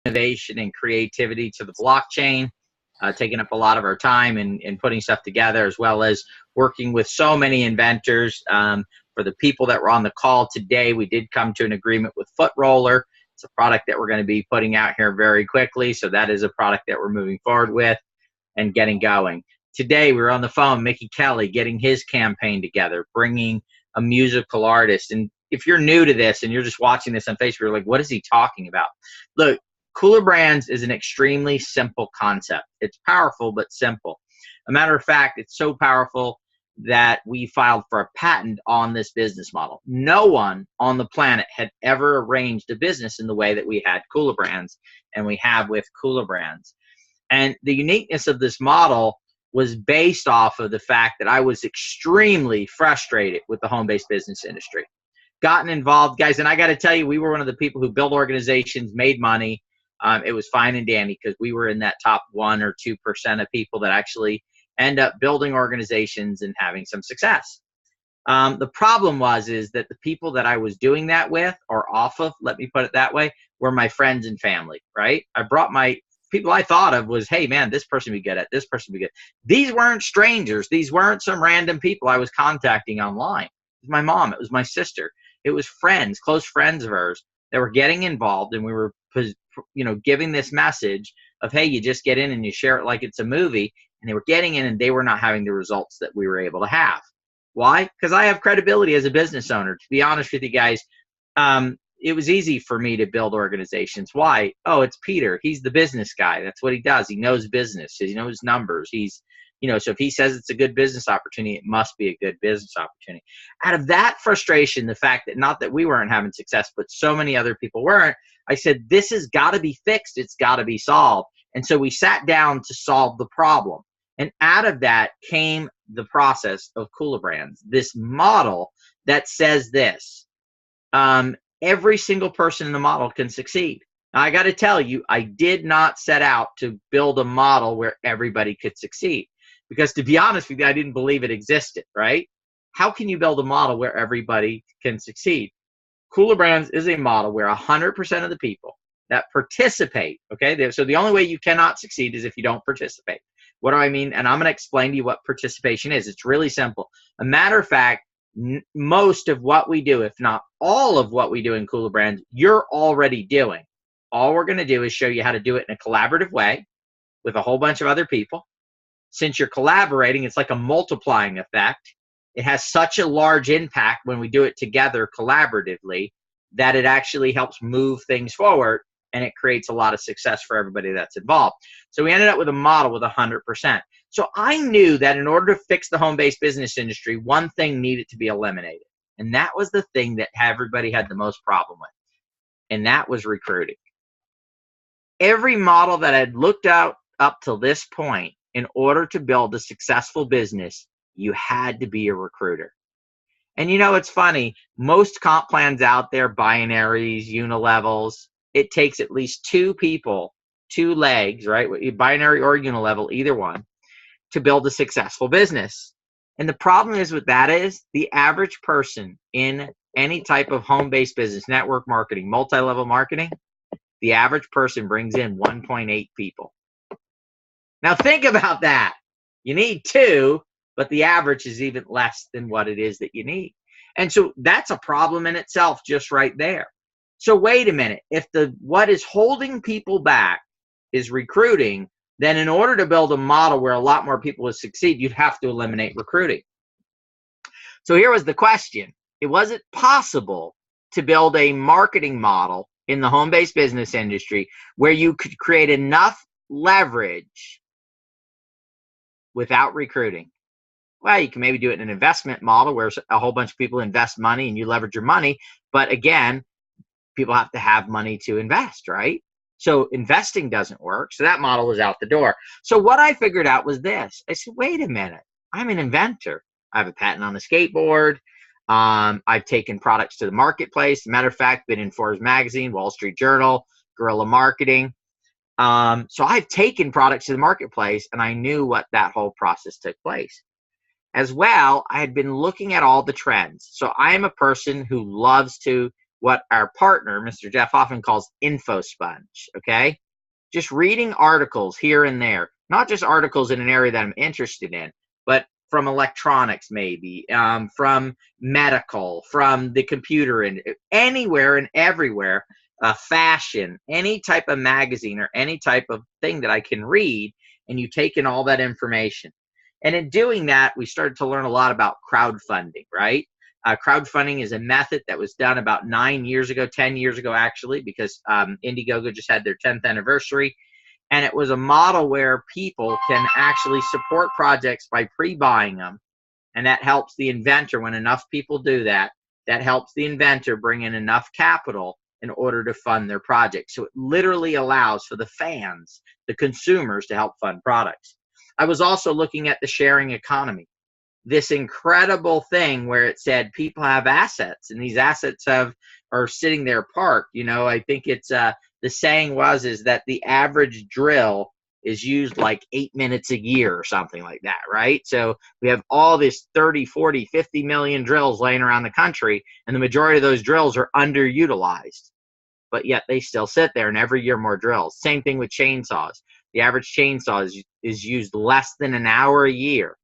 innovation and creativity to the blockchain, taking up a lot of our time in putting stuff together, as well as working with so many inventors. For the people that were on the call today, we did come to an agreement with Foot Roller. It's a product that we're going to be putting out here very quickly. So that is a product that we're moving forward with and getting going. Today, we were on the phone, Mickey Kelly, getting his campaign together, bringing a musical artist. And if you're new to this and you're just watching this on Facebook, you're like, what is he talking about? Look, kulaBrands is an extremely simple concept. It's powerful, but simple. A matter of fact, it's so powerful that we filed for a patent on this business model. No one on the planet had ever arranged a business in the way that we had kulaBrands and we have with kulaBrands. And the uniqueness of this model was based off of the fact that I was extremely frustrated with the home-based business industry. Gotten involved, guys, and I got to tell you, we were one of the people who built organizations, made money. It was fine and dandy because we were in that top 1 or 2% of people that actually end up building organizations and having some success. The problem is that the people that I was doing that with, or off of, let me put it that way, were my friends and family, right? I brought my people I thought of was, hey man, this person would be good at, this person would be good. These weren't strangers. These weren't some random people I was contacting online. It was my mom. It was my sister. It was friends, close friends of hers that were getting involved, and we were, giving this message of, hey, you just get in and you share it like it's a movie. And they were getting in and they were not having the results that we were able to have. Why? Because I have credibility as a business owner. To be honest with you guys, it was easy for me to build organizations. Why? Oh, it's Peter. He's the business guy. That's what he does. He knows business. He knows numbers. He's, so if he says it's a good business opportunity, it must be a good business opportunity. Out of that frustration, the fact that not that we weren't having success, but so many other people weren't, I said, this has got to be fixed. It's got to be solved. And so we sat down to solve the problem. And out of that came the process of kulaBrands, this model that says this. Every single person in the model can succeed. Now, I got to tell you, I did not set out to build a model where everybody could succeed. Because to be honest with you, I didn't believe it existed, right? How can you build a model where everybody can succeed? kulaBrands is a model where 100% of the people that participate, okay? So the only way you cannot succeed is if you don't participate. What do I mean? And I'm going to explain to you what participation is. It's really simple. A matter of fact, most of what we do, if not all of what we do in kulaBrands, you're already doing. All we're going to do is show you how to do it in a collaborative way with a whole bunch of other people. Since you're collaborating, it's like a multiplying effect. It has such a large impact when we do it together collaboratively that it actually helps move things forward, and it creates a lot of success for everybody that's involved. So we ended up with a model with 100%. So I knew that in order to fix the home-based business industry, one thing needed to be eliminated. And that was the thing that everybody had the most problem with. And that was recruiting. Every model that I'd looked out up till this point, in order to build a successful business, you had to be a recruiter. And it's funny, most comp plans out there, binaries, unilevels, it takes at least 2 people, 2 legs, right? Binary or unilevel, either one, to build a successful business. And the problem is with that is the average person in any type of home-based business, network marketing, multi-level marketing, the average person brings in 1.8 people. Now think about that. You need 2, but the average is even less than what it is that you need. And so that's a problem in itself just right there. So wait a minute, if what is holding people back is recruiting, then in order to build a model where a lot more people will succeed, you'd have to eliminate recruiting. So here was the question. Was it possible to build a marketing model in the home-based business industry where you could create enough leverage without recruiting? Well, you can maybe do it in an investment model where a whole bunch of people invest money and you leverage your money. But again, people have to have money to invest, right? So investing doesn't work. So that model was out the door. So what I figured out was this. I said, wait a minute. I'm an inventor. I have a patent on the skateboard. I've taken products to the marketplace. Matter of fact, been in Forbes magazine, Wall Street Journal, guerrilla marketing. So I've taken products to the marketplace, and I knew what that whole process took place. As well, I had been looking at all the trends. So I am a person who loves to what our partner, Mr. Jeff Hoffman, calls info sponge, okay? Just reading articles here and there, not just articles in an area that I'm interested in, but from electronics maybe, from medical, from the computer, and anywhere and everywhere, fashion, any type of magazine or any type of thing that I can read, and you take in all that information. And in doing that, we started to learn a lot about crowdfunding, right? Crowdfunding is a method that was done about 9 years ago, 10 years ago actually, because Indiegogo just had their 10th anniversary. And it was a model where people can actually support projects by pre-buying them. And that helps the inventor. When enough people do that, that helps the inventor bring in enough capital in order to fund their project. So it literally allows for the fans, the consumers, to help fund products. I was also looking at the sharing economy, this incredible thing where it said people have assets, and these assets are sitting there parked. You know, I think it's the saying is that the average drill is used like 8 minutes a year or something like that, right? So we have all this 30, 40, 50 million drills laying around the country, and the majority of those drills are underutilized, but yet they still sit there, and every year more drills. Same thing with chainsaws. The average chainsaw is used less than an hour a year.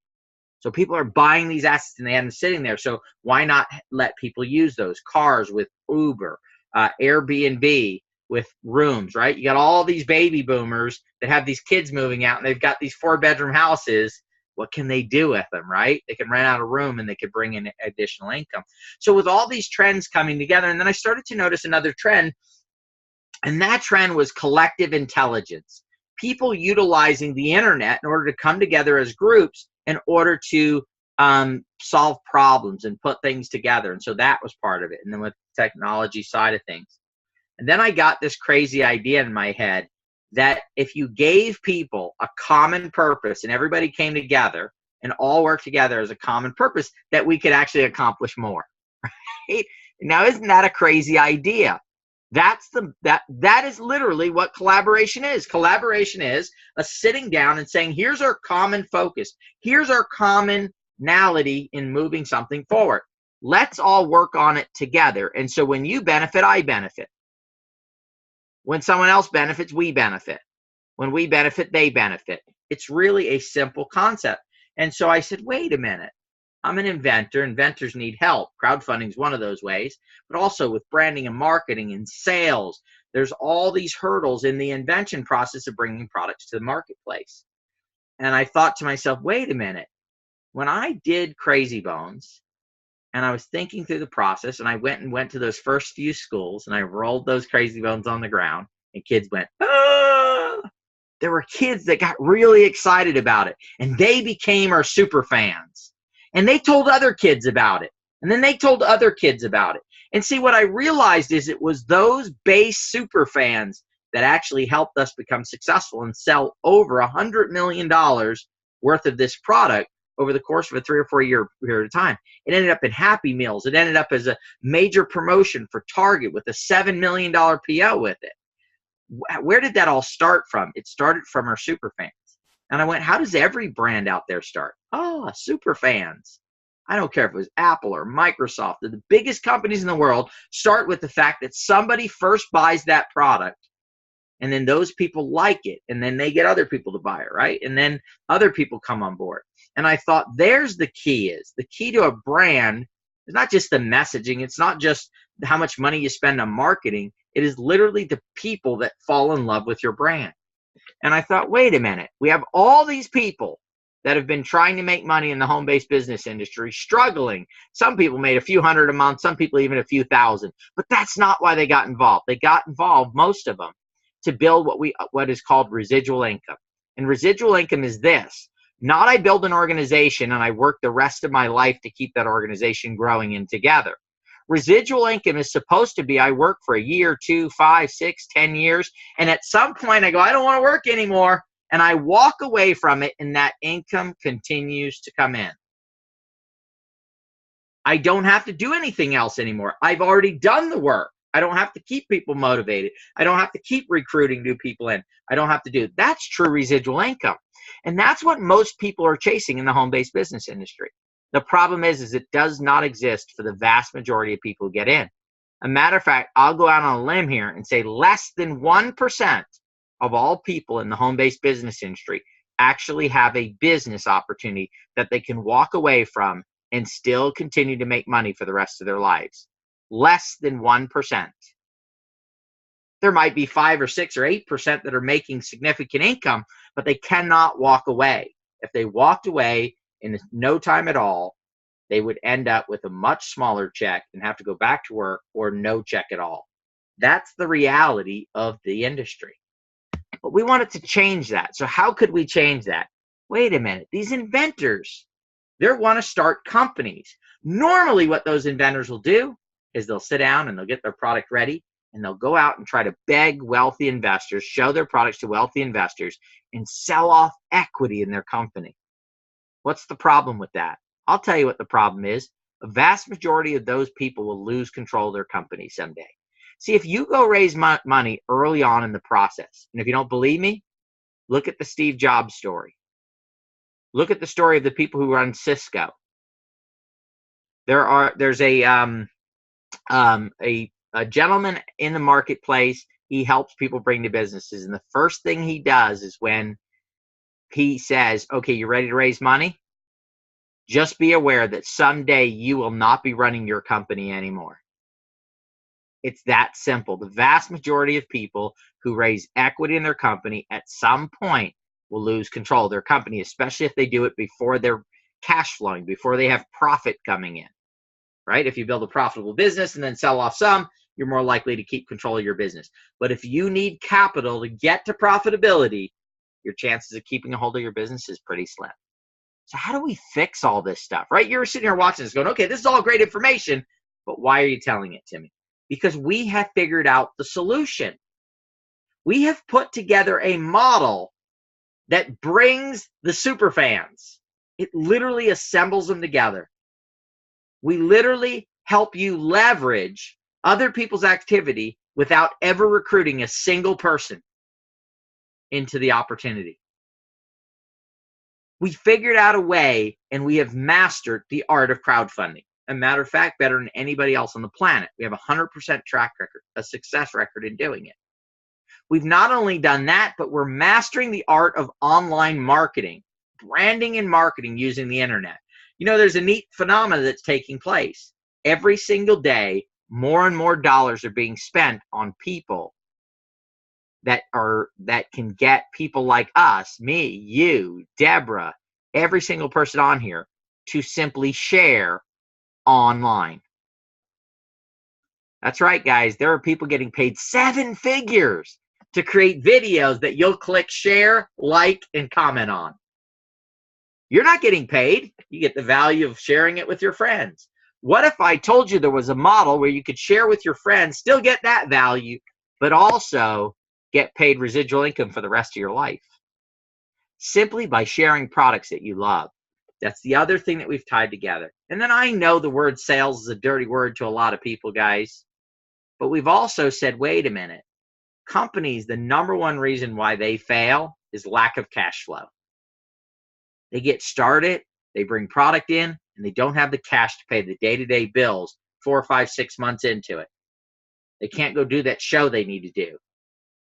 So people are buying these assets and they have them sitting there. So why not let people use those? Cars with Uber, Airbnb with rooms, right? You got all these baby boomers that have these kids moving out, and they've got these 4-bedroom houses. What can they do with them, right? They can rent out a room and they could bring in additional income. So with all these trends coming together, and then I started to notice another trend, and that trend was collective intelligence. People utilizing the internet in order to come together as groups in order to solve problems and put things together. And so that was part of it. And then with the technology side of things. And then I got this crazy idea in my head that if you gave people a common purpose and everybody came together and all worked together as a common purpose, that we could actually accomplish more. Right? Now, isn't that a crazy idea? That is literally what collaboration is. Collaboration is a sitting down and saying, here's our common focus. Here's our commonality in moving something forward. Let's all work on it together. And so when you benefit, I benefit. When someone else benefits, we benefit. When we benefit, they benefit. It's really a simple concept. And so I said, wait a minute. I'm an inventor. Inventors need help. Crowdfunding is one of those ways, but also with branding and marketing and sales. There's all these hurdles in the invention process of bringing products to the marketplace. And I thought to myself, wait a minute. When I did Crazy Bones, and I was thinking through the process, and I went to those first few schools, and I rolled those Crazy Bones on the ground, and kids went, ah! There were kids that got really excited about it, and they became our super fans. And they told other kids about it. And then they told other kids about it. And see, what I realized is it was those base super fans that actually helped us become successful and sell over $100 million worth of this product over the course of a 3 or 4 year period of time. It ended up in Happy Meals. It ended up as a major promotion for Target with a $7 million PO with it. Where did that all start from? It started from our super fans. And I went, how does every brand out there start? Oh, super fans. I don't care if it was Apple or Microsoft, or the biggest companies in the world start with the fact that somebody first buys that product, and then those people like it, and then they get other people to buy it, right? And then other people come on board. And I thought, there's the key is. The key to a brand is not just the messaging. It's not just how much money you spend on marketing. It is literally the people that fall in love with your brand. And I thought, wait a minute. We have all these people that have been trying to make money in the home-based business industry, struggling. Some people made a few hundred a month, some people even a few thousand. But that's not why they got involved. They got involved, most of them, to build what is called residual income. And residual income is this. Not I build an organization and I work the rest of my life to keep that organization growing and together. Residual income is supposed to be I work for a year, 2, 5, 6, 10 years, and at some point I go, I don't want to work anymore, and I walk away from it, and that income continues to come in. I don't have to do anything else anymore. I've already done the work. I don't have to keep people motivated. I don't have to keep recruiting new people in. I don't have to do it. That's true residual income. And that's what most people are chasing in the home-based business industry. The problem is it does not exist for the vast majority of people who get in. A matter of fact, I'll go out on a limb here and say less than 1% of all people in the home-based business industry actually have a business opportunity that they can walk away from and still continue to make money for the rest of their lives. Less than 1%. There might be 5 or 6 or 8% that are making significant income, but they cannot walk away. If they walked away in no time at all, they would end up with a much smaller check and have to go back to work or no check at all. That's the reality of the industry. But we wanted to change that. So how could we change that? Wait a minute. These inventors, they want to start companies. Normally what those inventors will do is they'll sit down and they'll get their product ready and they'll go out and try to beg wealthy investors, show their products to wealthy investors, and sell off equity in their company. What's the problem with that? I'll tell you what the problem is. A vast majority of those people will lose control of their company someday. See, if you go raise money early on in the process, and if you don't believe me, look at the Steve Jobs story. Look at the story of the people who run Cisco. There's a gentleman in the marketplace. He helps people bring to businesses, and the first thing he does is when he says, "Okay, you ready to raise money? Just be aware that someday you will not be running your company anymore." It's that simple. The vast majority of people who raise equity in their company at some point will lose control of their company, especially if they do it before they're cash flowing, before they have profit coming in, right? If you build a profitable business and then sell off some, you're more likely to keep control of your business. But if you need capital to get to profitability, your chances of keeping a hold of your business is pretty slim. So how do we fix all this stuff, right? You're sitting here watching this going, okay, this is all great information, but why are you telling it to me? Because we have figured out the solution. We have put together a model that brings the super fans. It literally assembles them together. We literally help you leverage other people's activity without ever recruiting a single person into the opportunity. We figured out a way, and we have mastered the art of crowdfunding. A matter of fact, better than anybody else on the planet. We have a 100% track record, a success record in doing it. We've not only done that, but we're mastering the art of online marketing, branding and marketing using the internet. You know, there's a neat phenomenon that's taking place. Every single day, more and more dollars are being spent on people that can get people like us, me, you, Deborah, every single person on here to simply share online. That's right, guys. There are people getting paid 7 figures to create videos that you'll click share, like, and comment on. You're not getting paid. You get the value of sharing it with your friends. What if I told you there was a model where you could share with your friends, still get that value, but also get paid residual income for the rest of your life? Simply by sharing products that you love. That's the other thing that we've tied together. And then I know the word sales is a dirty word to a lot of people, guys. But we've also said, wait a minute. Companies, the number one reason why they fail is lack of cash flow. They get started, they bring product in, and they don't have the cash to pay the day-to-day bills 4, 5, 6 months into it. They can't go do that show they need to do.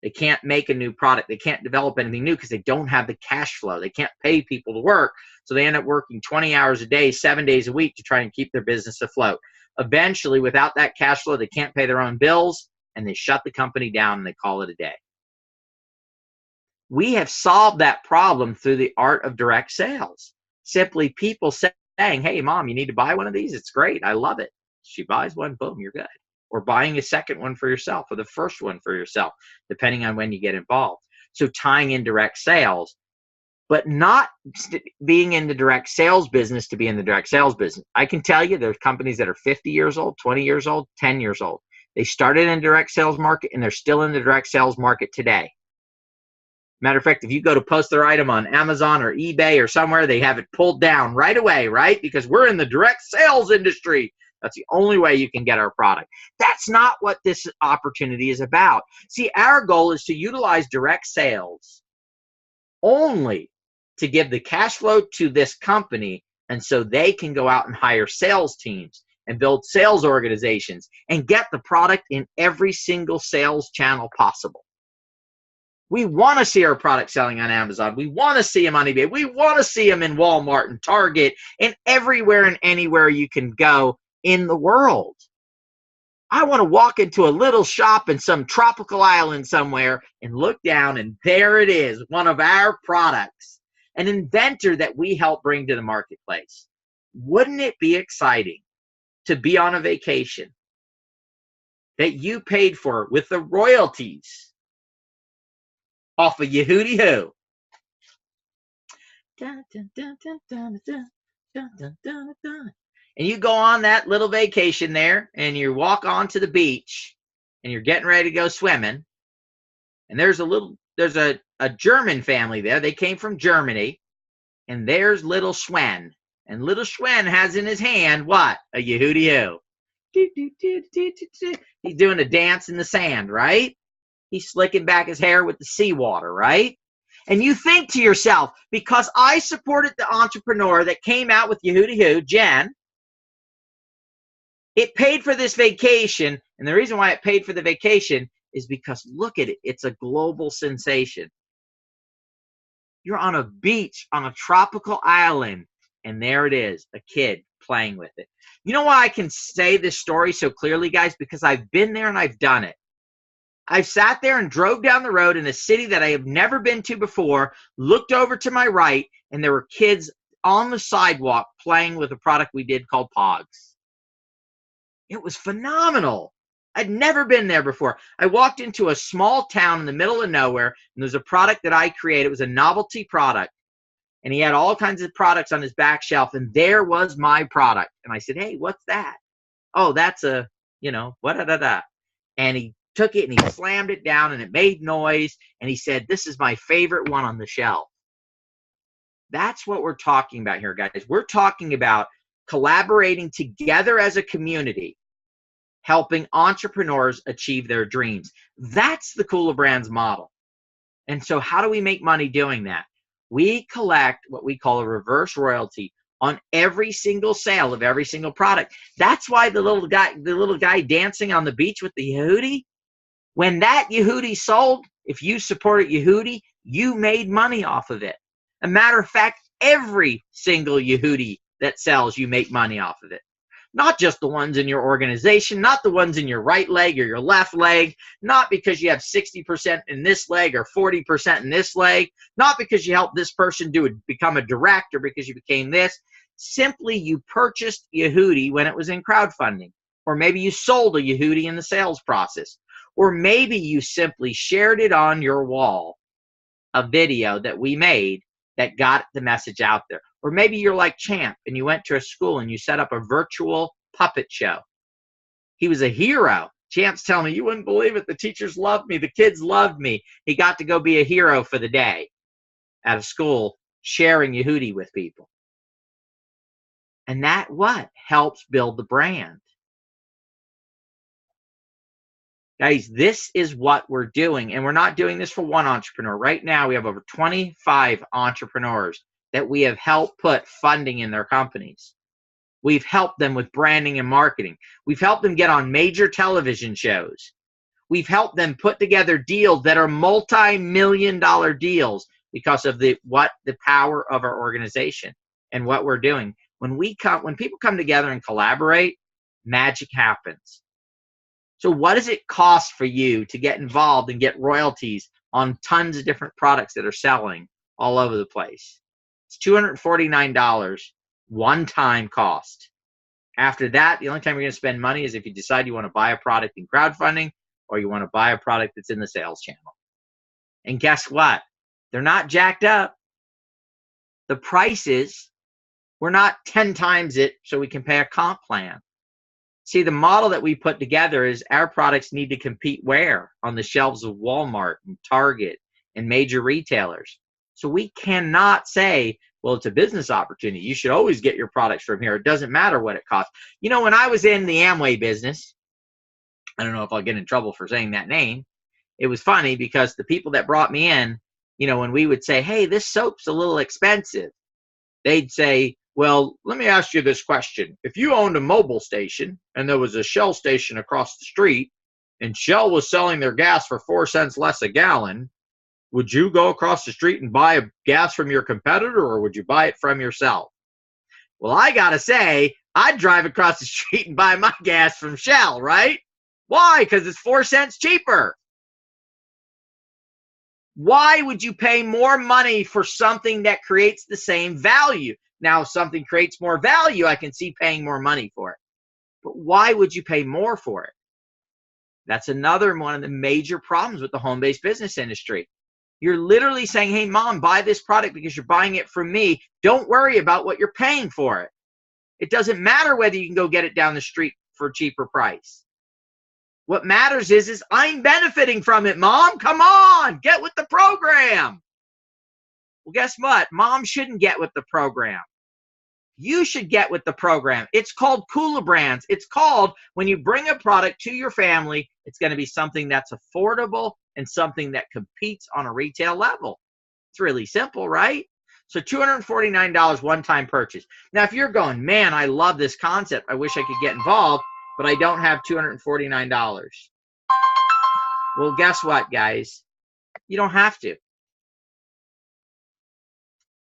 They can't make a new product. They can't develop anything new because they don't have the cash flow. They can't pay people to work. So they end up working 20 hours a day, 7 days a week to try and keep their business afloat. Eventually, without that cash flow, they can't pay their own bills, and they shut the company down and they call it a day. We have solved that problem through the art of direct sales. Simply people saying, hey, mom, you need to buy one of these? It's great. I love it. She buys one, boom, you're good. Or buying a second one for yourself or the first one for yourself, depending on when you get involved. So tying in direct sales, but not being in the direct sales business to be in the direct sales business. I can tell you there's companies that are 50 years old, 20 years old, 10 years old. They started in the direct sales market and they're still in the direct sales market today. Matter of fact, if you go to post their item on Amazon or eBay or somewhere, they have it pulled down right away, right? Because we're in the direct sales industry. That's the only way you can get our product. That's not what this opportunity is about. See, our goal is to utilize direct sales only to give the cash flow to this company, and so they can go out and hire sales teams and build sales organizations and get the product in every single sales channel possible. We want to see our product selling on Amazon. We want to see them on eBay. We want to see them in Walmart and Target and everywhere and anywhere you can go in the world. I want to walk into a little shop in some tropical island somewhere and look down, and there it is, one of our products, an inventor that we help bring to the marketplace. Wouldn't it be exciting to be on a vacation that you paid for with the royalties off of Yehudi Who? And you go on that little vacation there, and you walk onto the beach, and you're getting ready to go swimming, and there's a German family there. They came from Germany, and there's little Sven, and little Sven has in his hand what? A Yehudi Who. He's doing a dance in the sand, right? He's slicking back his hair with the seawater, right? And you think to yourself, because I supported the entrepreneur that came out with Yehudi Who, Jen, it paid for this vacation. And the reason why it paid for the vacation is because look at it. It's a global sensation. You're on a beach on a tropical island, and there it is, a kid playing with it. You know why I can say this story so clearly, guys? Because I've been there and I've done it. I've sat there and drove down the road in a city that I have never been to before, looked over to my right, and there were kids on the sidewalk playing with a product we did called Pogs. It was phenomenal. I'd never been there before. I walked into a small town in the middle of nowhere, and there's a product that I created. It was a novelty product, and he had all kinds of products on his back shelf, and there was my product. And I said, hey, what's that? Oh, that's a, what-da-da-da. And he took it and he slammed it down, and it made noise, and he said, this is my favorite one on the shelf. That's what we're talking about here, guys. We're talking about collaborating together as a community, helping entrepreneurs achieve their dreams. That's the kulaBrands model. And so how do we make money doing that? We collect what we call a reverse royalty on every single sale of every single product. That's why the little guy dancing on the beach with the Yehudi, when that Yehudi sold, if you supported Yehudi, you made money off of it. A matter of fact, every single Yehudi that sells, you make money off of it. Not just the ones in your organization, not the ones in your right leg or your left leg, not because you have 60% in this leg or 40% in this leg, not because you helped this person become a director because you became this. Simply you purchased Yehudi when it was in crowdfunding, or maybe you sold a Yehudi in the sales process, or maybe you simply shared it on your wall, a video that we made that got the message out there. Or maybe you're like Champ and you went to a school and you set up a virtual puppet show. He was a hero. Champ's telling me, you wouldn't believe it. The teachers loved me. The kids loved me. He got to go be a hero for the day at a school, sharing Yehudi with people. And that what? Helps build the brand. Guys, this is what we're doing. And we're not doing this for one entrepreneur. Right now, we have over 25 entrepreneurs that we have helped put funding in their companies. We've helped them with branding and marketing. We've helped them get on major television shows. We've helped them put together deals that are multi-million-dollar deals because of the power of our organization and what we're doing. When people come together and collaborate, magic happens. So what does it cost for you to get involved and get royalties on tons of different products that are selling all over the place? It's $249 one-time cost. After that, the only time you're going to spend money is if you decide you want to buy a product in crowdfunding or you want to buy a product that's in the sales channel. And guess what? They're not jacked up. The prices, we're not 10 times it so we can pay a comp plan. See, the model that we put together is our products need to compete where? On the shelves of Walmart and Target and major retailers. So we cannot say, well, it's a business opportunity. You should always get your products from here. It doesn't matter what it costs. You know, when I was in the Amway business, I don't know if I'll get in trouble for saying that name. It was funny because the people that brought me in, you know, when we would say, hey, this soap's a little expensive, they'd say, Well, let me ask you this question. If you owned a mobile station and there was a Shell station across the street and Shell was selling their gas for 4 cents less a gallon, would you go across the street and buy a gas from your competitor, or would you buy it from yourself? Well, I got to say, I'd drive across the street and buy my gas from Shell, right? Why? Because it's 4 cents cheaper. Why would you pay more money for something that creates the same value? Now, if something creates more value, I can see paying more money for it. But why would you pay more for it? That's another one of the major problems with the home-based business industry. You're literally saying, hey, mom, buy this product because you're buying it from me. Don't worry about what you're paying for it. It doesn't matter whether you can go get it down the street for a cheaper price. What matters is I'm benefiting from it, Mom. Come on, get with the program. Well, guess what? Mom shouldn't get with the program. You should get with the program. It's called kulaBrands. It's called when you bring a product to your family, it's going to be something that's affordable and something that competes on a retail level. It's really simple, right? So $249 one-time purchase. Now, if you're going, man, I love this concept. I wish I could get involved, but I don't have $249. Well, guess what, guys? You don't have to.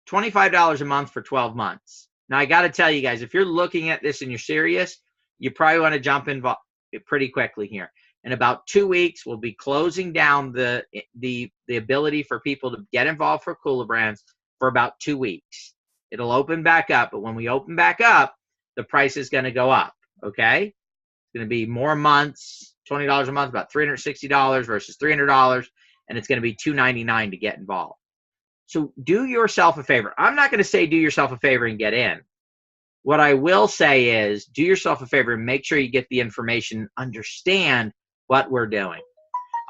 $25 a month for 12 months. Now, I got to tell you guys, if you're looking at this and you're serious, you probably want to jump in pretty quickly here. In about 2 weeks, we'll be closing down the ability for people to get involved for kulaBrands for about 2 weeks. It'll open back up, but when we open back up, the price is going to go up, okay? It's going to be more months, $20 a month, about $360 versus $300, and it's going to be $299 to get involved. So do yourself a favor. I'm not going to say do yourself a favor and get in. What I will say is do yourself a favor and make sure you get the information, understand what we're doing.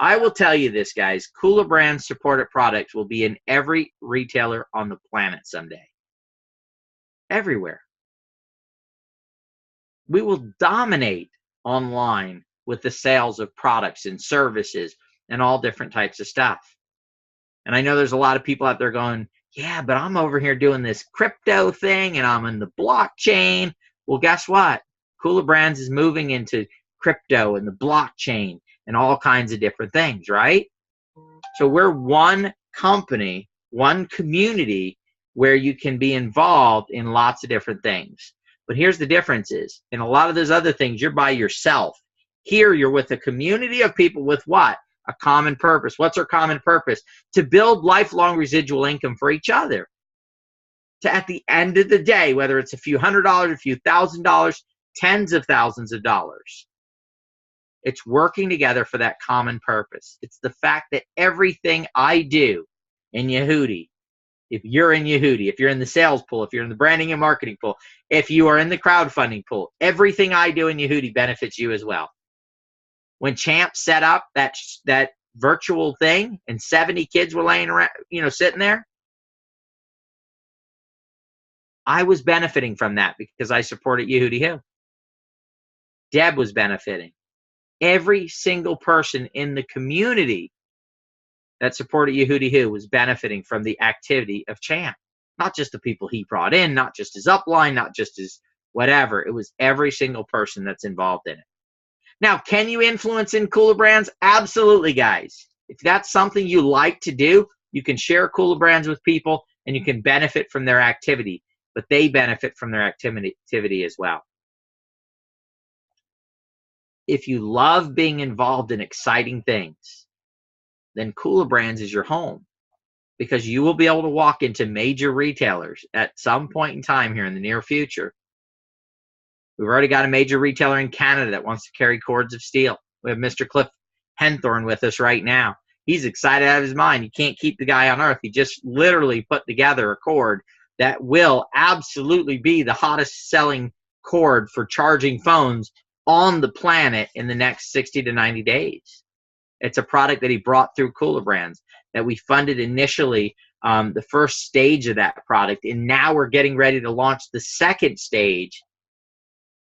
I will tell you this, guys. kulaBrands supported products will be in every retailer on the planet someday. Everywhere. We will dominate online with the sales of products and services and all different types of stuff. And I know there's a lot of people out there going, yeah, but I'm over here doing this crypto thing and I'm in the blockchain. Well, guess what? kulaBrands is moving into crypto and the blockchain and all kinds of different things, right? So we're one company, one community where you can be involved in lots of different things. But here's the difference is, in a lot of those other things, you're by yourself. Here, you're with a community of people with what? A common purpose. What's our common purpose? To build lifelong residual income for each other. To, at the end of the day, whether it's a few $100s, a few $1,000s, tens of thousands of dollars. It's working together for that common purpose. It's the fact that everything I do in Yehudi, if you're in Yehudi, if you're in the sales pool, if you're in the branding and marketing pool, if you are in the crowdfunding pool, everything I do in Yehudi benefits you as well. When Champ set up that virtual thing and 70 kids were laying around, sitting there, I was benefiting from that because I supported Yehudi Who. Deb was benefiting. Every single person in the community that supported Yehudi Who was benefiting from the activity of Champ. Not just the people he brought in, not just his upline, not just his whatever. It was every single person that's involved in it. Now, can you influence in kulaBrands? Absolutely, guys. If that's something you like to do, you can share kulaBrands with people and you can benefit from their activity, but they benefit from their activity as well. If you love being involved in exciting things, then kulaBrands is your home because you will be able to walk into major retailers at some point in time here in the near future. We've already got a major retailer in Canada that wants to carry cords of steel. We have Mr. Cliff Henthorne with us right now. He's excited out of his mind. You can't keep the guy on earth. He just literally put together a cord that will absolutely be the hottest selling cord for charging phones on the planet in the next 60 to 90 days. It's a product that he brought through kulaBrands that we funded initially the first stage of that product. And now we're getting ready to launch the second stage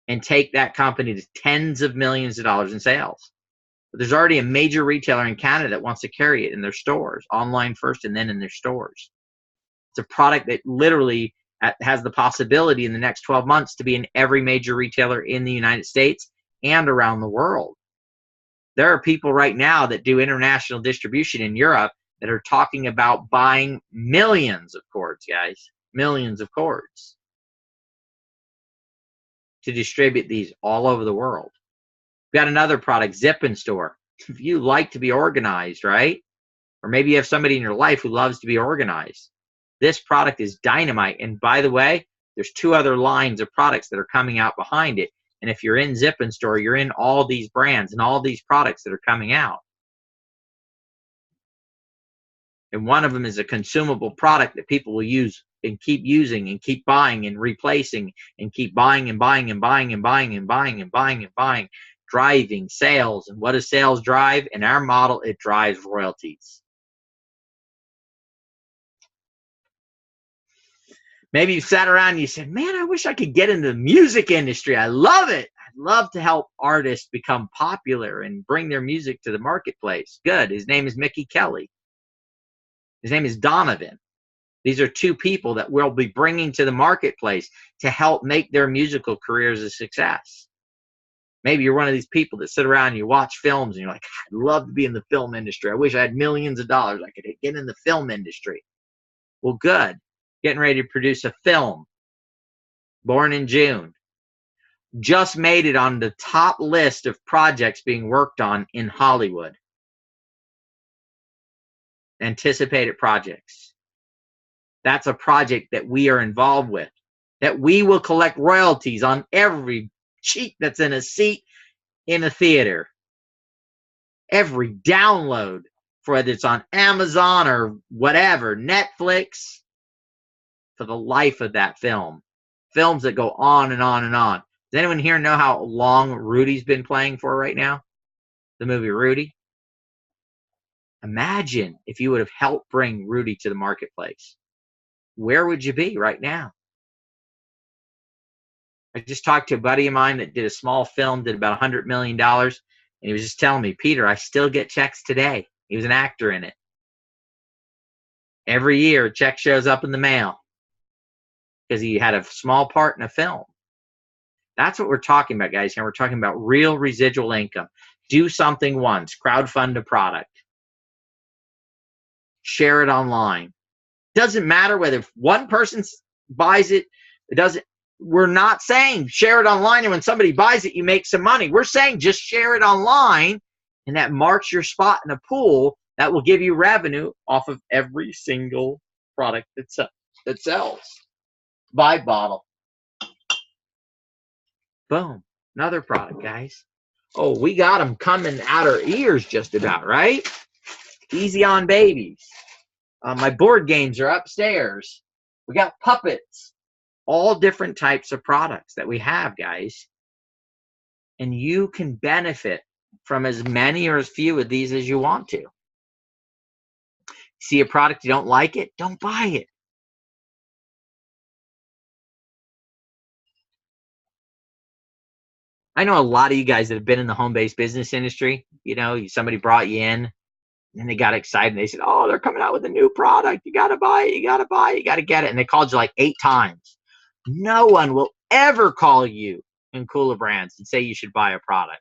and take that company to tens of millions of dollars in sales. But there's already a major retailer in Canada that wants to carry it in their stores, online first and then in their stores. It's a product that literally has the possibility in the next 12 months to be in every major retailer in the United States and around the world. There are people right now that do international distribution in Europe that are talking about buying millions of cords, guys, millions of cords to distribute these all over the world. We've got another product, Zip and Store. If you like to be organized, right? Or maybe you have somebody in your life who loves to be organized. This product is dynamite. And by the way, there's 2 other lines of products that are coming out behind it. And if you're in Zip and Store, you're in all these brands and all these products that are coming out. And one of them is a consumable product that people will use and keep using and keep buying and replacing and keep buying and buying and buying and buying and buying and buying and buying, driving sales. And what does sales drive? In our model, it drives royalties. Maybe you sat around and you said, man, I wish I could get into the music industry. I love it. I'd love to help artists become popular and bring their music to the marketplace. Good. His name is Mickey Kelly. His name is Donovan. These are 2 people that we'll be bringing to the marketplace to help make their musical careers a success. Maybe you're one of these people that sit around and you watch films and you're like, I'd love to be in the film industry. I wish I had millions of dollars. I could get in the film industry. Well, good. Getting ready to produce a film. Born in June. Just made it on the top list of projects being worked on in Hollywood. Anticipated projects. That's a project that we are involved with, that we will collect royalties on every cheek that's in a seat in a theater, every download, whether it's on Amazon or whatever, Netflix, for the life of that film. Films that go on and on and on. Does anyone here know how long Rudy's been playing for right now? The movie Rudy? Imagine if you would have helped bring Rudy to the marketplace. Where would you be right now? I just talked to a buddy of mine that did a small film, did about $100 million. And he was just telling me, Peter, I still get checks today. He was an actor in it. Every year, a check shows up in the mail because he had a small part in a film. That's what we're talking about, guys. And we're talking about real residual income. Do something once. Crowdfund a product. Share it online. Doesn't matter whether one person buys it. It doesn't. We're not saying share it online and when somebody buys it, you make some money. We're saying just share it online and that marks your spot in a pool that will give you revenue off of every single product that sells. Buy bottle. Boom. Another product, guys. Oh, we got them coming out our ears just about, right? Easy on babies. My board games are upstairs. We got puppets. All different types of products that we have, guys. And you can benefit from as many or as few of these as you want to. See a product, you don't like it, don't buy it. I know a lot of you guys that have been in the home-based business industry. You know, somebody brought you in and they got excited. They said, oh, they're coming out with a new product. You got to buy it. You got to buy it. You got to get it. And they called you like 8 times. No one will ever call you in kulaBrands and say you should buy a product.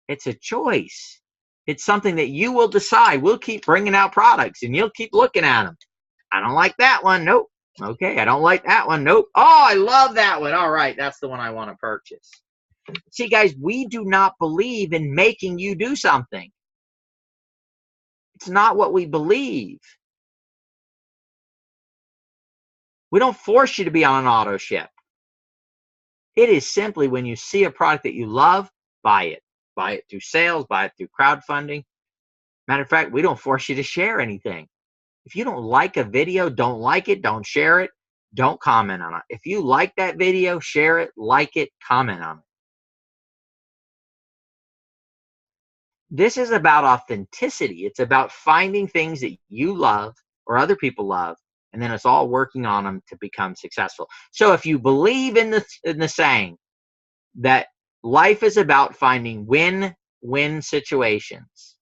It's a choice. It's something that you will decide. We'll keep bringing out products and you'll keep looking at them. I don't like that one. Nope. Okay, I don't like that one. Nope. Oh, I love that one. All right, that's the one I want to purchase. See, guys, we do not believe in making you do something. It's not what we believe. We don't force you to be on an auto ship. It is simply when you see a product that you love, buy it. Buy it through sales, buy it through crowdfunding. Matter of fact, we don't force you to share anything. If you don't like a video, don't like it, don't share it, don't comment on it. If you like that video, share it, like it, comment on it. This is about authenticity. It's about finding things that you love or other people love, and then it's all working on them to become successful. So if you believe in the saying that life is about finding win-win situations,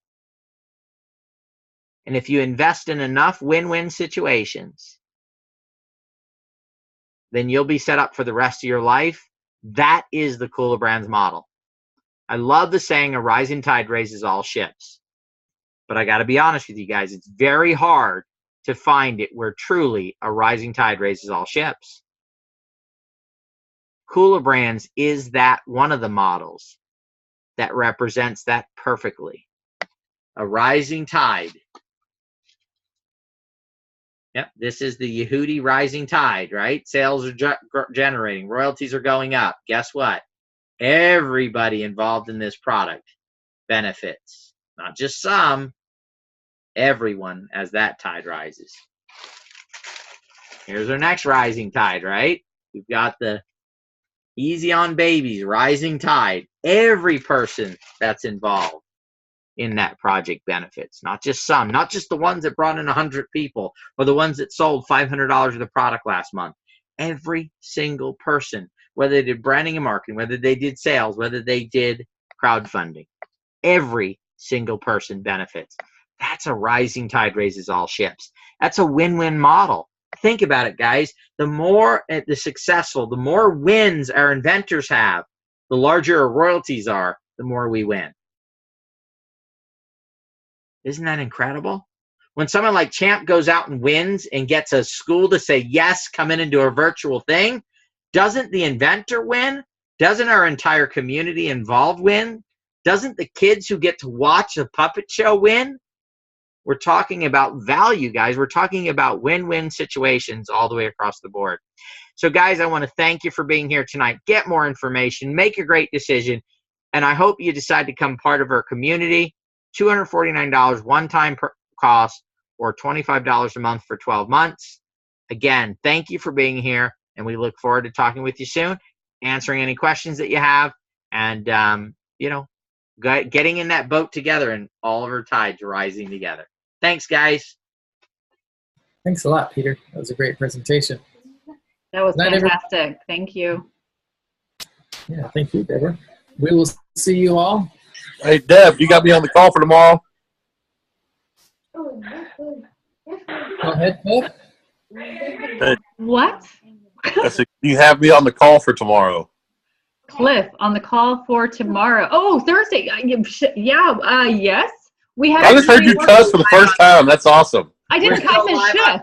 and if you invest in enough win-win situations, then you'll be set up for the rest of your life. That is the kulaBrands model. I love the saying, a rising tide raises all ships. But I got to be honest with you guys, it's very hard to find it where truly a rising tide raises all ships. kulaBrands is that one of the models that represents that perfectly. A rising tide. Yep, this is the Yehudi rising tide, right? Sales are generating, royalties are going up. Guess what? Everybody involved in this product benefits. Not just some, everyone as that tide rises. Here's our next rising tide, right? We've got the Easy on Babies rising tide. Every person that's involved in that project benefits, not just some, not just the ones that brought in 100 people or the ones that sold $500 worth of product last month. Every single person, whether they did branding and marketing, whether they did sales, whether they did crowdfunding, every single person benefits. That's a rising tide raises all ships. That's a win-win model. Think about it, guys. The more the successful, the more wins our inventors have, the larger our royalties are, the more we win. Isn't that incredible? When someone like Champ goes out and wins and gets a school to say, yes, come in and do a virtual thing, doesn't the inventor win? Doesn't our entire community involved win? Doesn't the kids who get to watch the puppet show win? We're talking about value, guys. We're talking about win-win situations all the way across the board. So, guys, I want to thank you for being here tonight. Get more information. Make a great decision. And I hope you decide to become part of our community. $249 one-time cost or $25 a month for 12 months. Again, thank you for being here, and we look forward to talking with you soon, answering any questions that you have, and, getting in that boat together and all of our tides rising together. Thanks, guys. Thanks a lot, Peter. That was a great presentation. That was fantastic. Thank you. Yeah, thank you, Deborah. We will see you all. Hey, Deb, you got me on the call for tomorrow? Go ahead, Deb. Hey, What? I said, you have me on the call for tomorrow. Cliff, on the call for tomorrow. Oh, Thursday. Yes. We have. I just heard you cuss for the first time. That's awesome. I didn't cuss and shit. I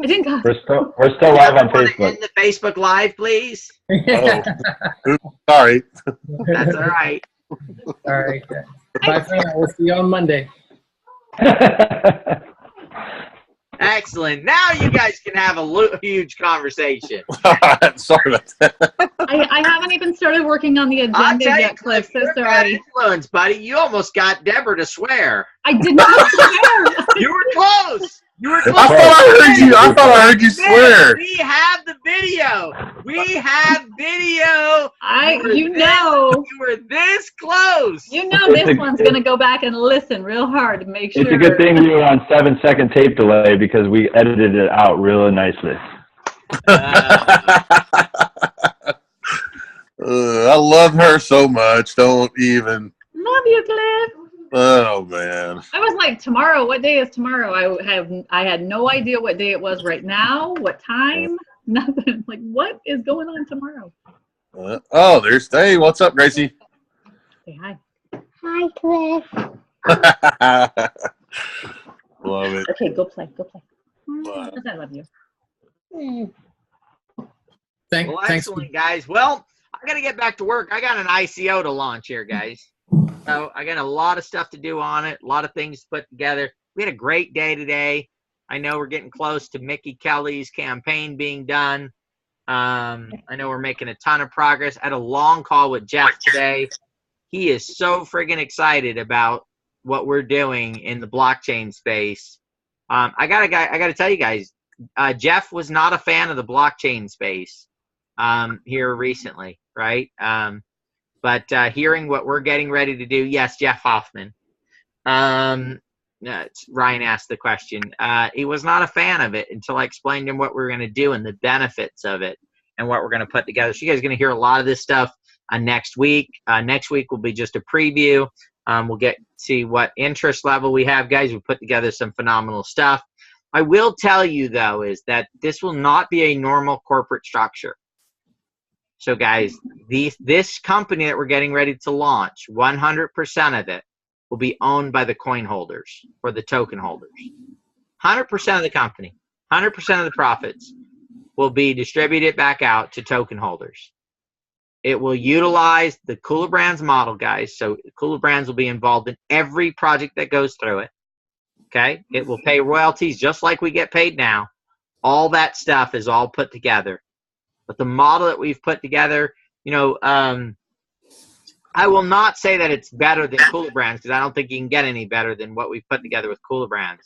didn't cuss. We're still live on Facebook. End the Facebook Live, please. Oh, sorry. That's all right. All right. Bye for now. We'll see you on Monday. Excellent. Now you guys can have a huge conversation. Sorry about that. I haven't even started working on the agenda yet, Cliff. So sorry. Influence, buddy. You almost got Deborah to swear. I did not swear. You were close. You were close. I thought I heard you swear. We have the video. We have video. You know. You were this close. You know this one's going to go back and listen real hard to make sure. It's a good thing you were on 7-second tape delay because we edited it out really nicely. I love her so much. Don't even. Love you, Cliff. Oh man. I was like, tomorrow. What day is tomorrow? I had no idea what day it was right now. What time? Nothing. Like, what is going on tomorrow? Hey, what's up, Gracie? Say hi. Hi, Cliff. Love it. Okay, go play. Go play. Wow. I love you. Thanks. Excellent, guys. Well, I got to get back to work. I got an ICO to launch here, guys. So I got a lot of stuff to do on it, a lot of things to put together. We had a great day today. I know we're getting close to Mickey Kelly's campaign being done. I know we're making a ton of progress. I had a long call with Jeff today. He is so friggin' excited about what we're doing in the blockchain space. I got to tell you guys, Jeff was not a fan of the blockchain space here recently, right? But hearing what we're getting ready to do, yes, Jeff Hoffman. Ryan asked the question. He was not a fan of it until I explained to him what we're going to do and the benefits of it and what we're going to put together. So you guys are going to hear a lot of this stuff next week. Next week will be just a preview. We'll see what interest level we have, guys. We put together some phenomenal stuff. I will tell you, though, is that this will not be a normal corporate structure. So, guys, this company that we're getting ready to launch, 100% of it will be owned by the coin holders or the token holders. 100% of the company, 100% of the profits will be distributed back out to token holders. It will utilize the kulaBrands model, guys. So kulaBrands will be involved in every project that goes through it. Okay? It will pay royalties just like we get paid now. All that stuff is all put together. But the model that we've put together, you know, I will not say that it's better than kulaBrands because I don't think you can get any better than what we've put together with kulaBrands.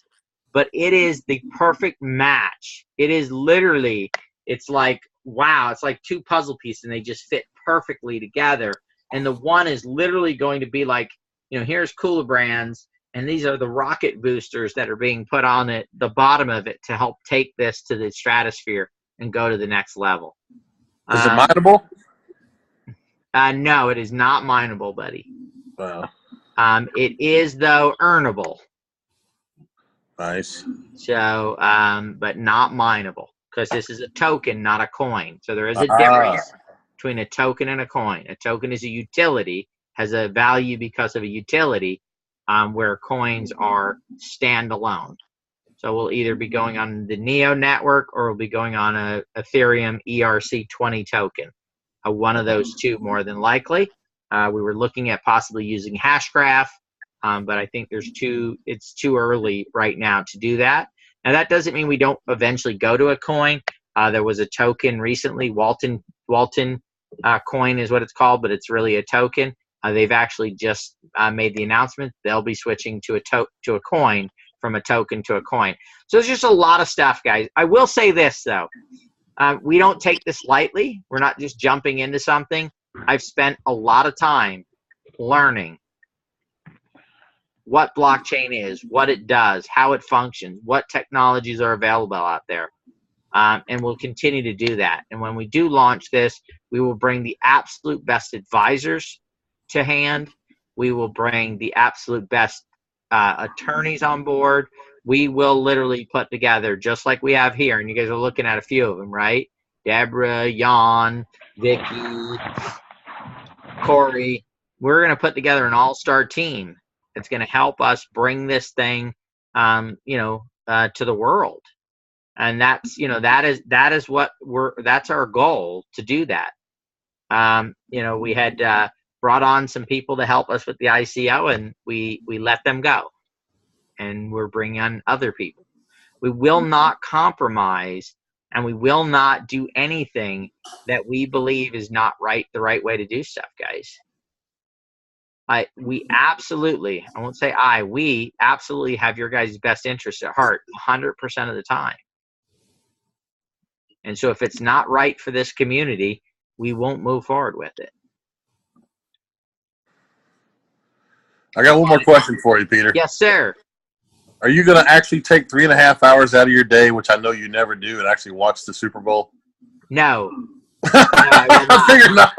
But it is the perfect match. It is literally, it's like, wow, it's like two puzzle pieces and they just fit perfectly together. And the one is literally going to be like, you know, here's kulaBrands, and these are the rocket boosters that are being put on it, the bottom of it, to help take this to the stratosphere and go to the next level. Is it mineable? No, it is not mineable, buddy. Wow. It is, though, earnable. Nice. So, but not mineable, because this is a token, not a coin. So there is a difference between a token and a coin. A token is a utility, has a value because of a utility, where coins are standalone. So we'll either be going on the Neo network or we'll be going on a Ethereum ERC20 token. One of those two, more than likely. We were looking at possibly using Hashgraph, but I think it's too early right now to do that. Now, that doesn't mean we don't eventually go to a coin. There was a token recently, Walton coin is what it's called, but it's really a token. They've actually just made the announcement they'll be switching to a coin from a token to a coin. So there's just a lot of stuff, guys. I will say this, though. We don't take this lightly. We're not just jumping into something. I've spent a lot of time learning what blockchain is, what it does, how it functions, what technologies are available out there. And we'll continue to do that. And when we do launch this, we will bring the absolute best advisors to hand. We will bring the absolute best attorneys on board. We will literally put together, just like we have here, and you guys are looking at a few of them, right? Deborah, Jan, Vicky, Corey. We're going to put together an all-star team that's going to help us bring this thing, to the world. And that's, that is what that's our goal, to do that. We had brought on some people to help us with the ICO, and we let them go. And we're bringing on other people. We will not compromise, and we will not do anything that we believe is not the right way to do stuff, guys. We absolutely have your guys' best interest at heart 100% of the time. And so if it's not right for this community, we won't move forward with it. I got one more question for you, Peter. Yes, sir. Are you going to actually take 3.5 hours out of your day, which I know you never do, and actually watch the Super Bowl? No. I figured not.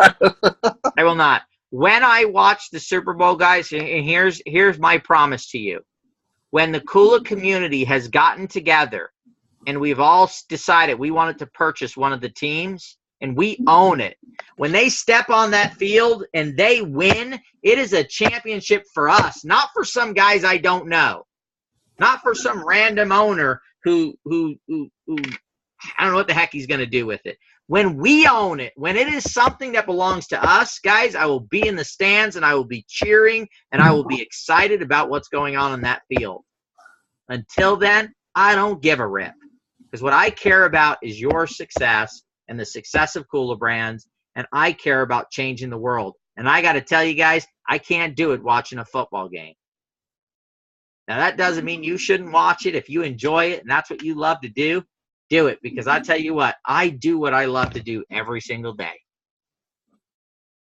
I will not. When I watch the Super Bowl, guys, and here's my promise to you. When the Kula community has gotten together and we've all decided we wanted to purchase one of the teams and we own it, when they step on that field and they win, it is a championship for us, not for some guys I don't know. Not for some random owner who I don't know what the heck he's going to do with it. When we own it, when it is something that belongs to us, guys, I will be in the stands and I will be cheering and I will be excited about what's going on that field. Until then, I don't give a rip. Because what I care about is your success and the success of kulaBrands, and I care about changing the world. And I got to tell you guys, I can't do it watching a football game. Now, that doesn't mean you shouldn't watch it. If you enjoy it and that's what you love to do it. Because I tell you what, I do what I love to do every single day.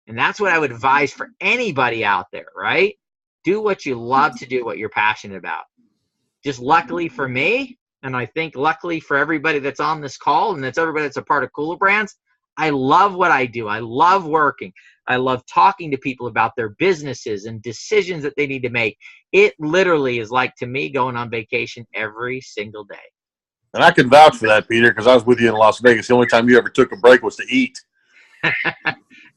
And that's what I would advise for anybody out there, right? Do what you love to do, what you're passionate about. Just luckily for me, and I think luckily for everybody that's on this call and that's everybody that's a part of kulaBrands, I love what I do. I love working. I love talking to people about their businesses and decisions that they need to make. It literally is like, to me, going on vacation every single day. And I can vouch for that, Peter, because I was with you in Las Vegas. The only time you ever took a break was to eat.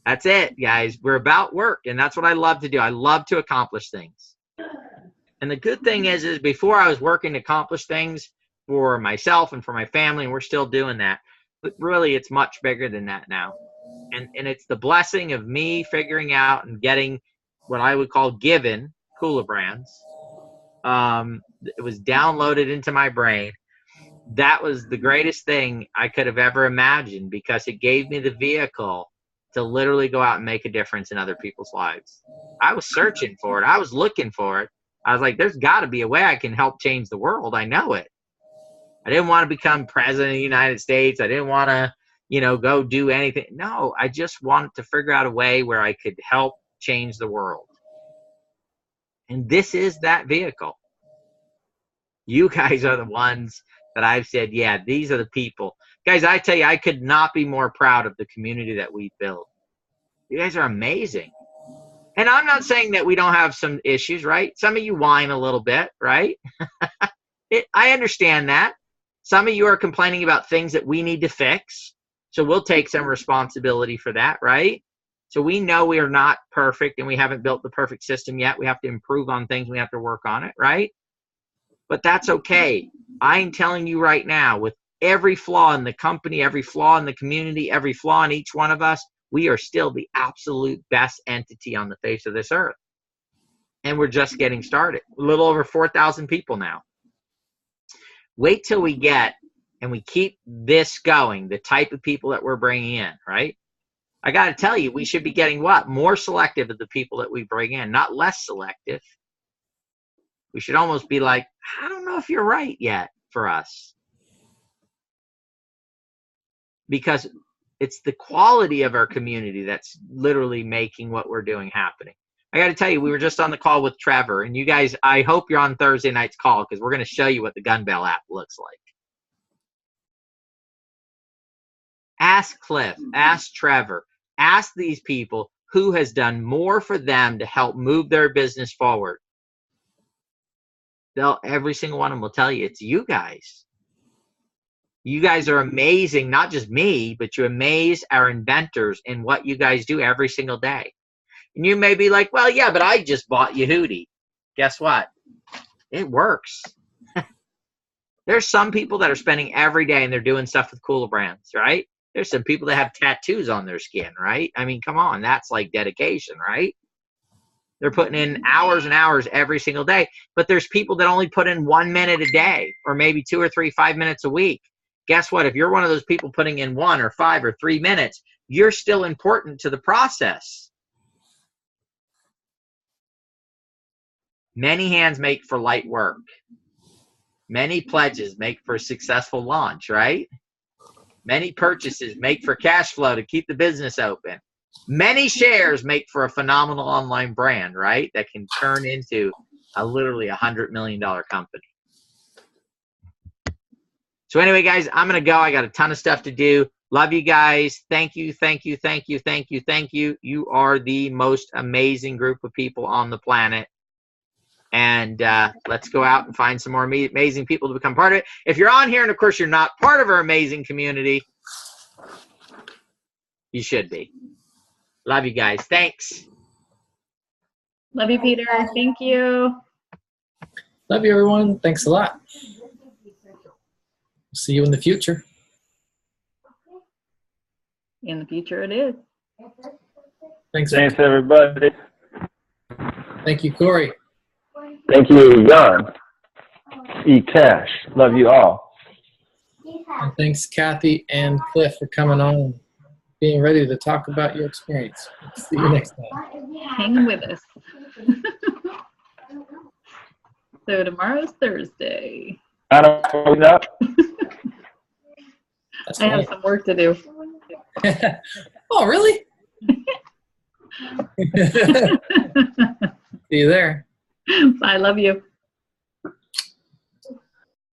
That's it, guys. We're about work, and that's what I love to do. I love to accomplish things. And the good thing is before I was working to accomplish things for myself and for my family, and we're still doing that. But really, it's much bigger than that now. And it's the blessing of me figuring out and getting what I would call given kulaBrands. It was downloaded into my brain. That was the greatest thing I could have ever imagined, because it gave me the vehicle to literally go out and make a difference in other people's lives. I was searching for it. I was looking for it. I was like, there's got to be a way I can help change the world. I know it. I didn't want to become president of the United States. I didn't want to, go do anything. No, I just wanted to figure out a way where I could help change the world. And this is that vehicle. You guys are the ones that I've said, yeah, these are the people. Guys, I tell you, I could not be more proud of the community that we built. You guys are amazing. And I'm not saying that we don't have some issues, right? Some of you whine a little bit, right? I understand that. Some of you are complaining about things that we need to fix. So we'll take some responsibility for that, right? So we know we are not perfect and we haven't built the perfect system yet. We have to improve on things. We have to work on it, right? But that's okay. I'm telling you right now, with every flaw in the company, every flaw in the community, every flaw in each one of us, we are still the absolute best entity on the face of this earth. And we're just getting started. A little over 4,000 people now. Wait till we get and we keep this going, the type of people that we're bringing in, right? I got to tell you, we should be getting what? More selective of the people that we bring in, not less selective. We should almost be like, I don't know if you're right yet for us. Because it's the quality of our community that's literally making what we're doing happening. I got to tell you, we were just on the call with Trevor, and you guys, I hope you're on Thursday night's call, because we're going to show you what the Gun Bell app looks like. Ask Cliff, ask Trevor, ask these people who has done more for them to help move their business forward. Every single one of them will tell you it's you guys. You guys are amazing, not just me, but you amaze our inventors in what you guys do every single day. And you may be like, well, yeah, but I just bought Yehudi. Guess what? It works. There's some people that are spending every day and they're doing stuff with kulaBrands, right? There's some people that have tattoos on their skin, right? I mean, come on, that's like dedication, right? They're putting in hours and hours every single day. But there's people that only put in 1 minute a day, or maybe 2 or 3, 5 minutes a week. Guess what? If you're one of those people putting in 1 or 5 or 3 minutes, you're still important to the process. Many hands make for light work. Many pledges make for a successful launch, right? Many purchases make for cash flow to keep the business open. Many shares make for a phenomenal online brand, right? That can turn into literally $100 million company. So anyway, guys, I'm going to go. I got a ton of stuff to do. Love you guys. Thank you, thank you, thank you, thank you, thank you. You are the most amazing group of people on the planet. And let's go out and find some more amazing people to become part of it. If you're on here and, of course, you're not part of our amazing community, you should be. Love you guys. Thanks. Love you, Peter. Thank you. Love you, everyone. Thanks a lot. See you in the future. In the future, it is. Thanks, everybody. Thank you, Corey. Thank you, Jan. E-Cash. Love you all. And thanks, Kathy and Cliff, for coming on and being ready to talk about your experience. See you next time. Hang with us. So tomorrow's Thursday. I don't know. I have some work to do. Oh, really? See you there. I love you.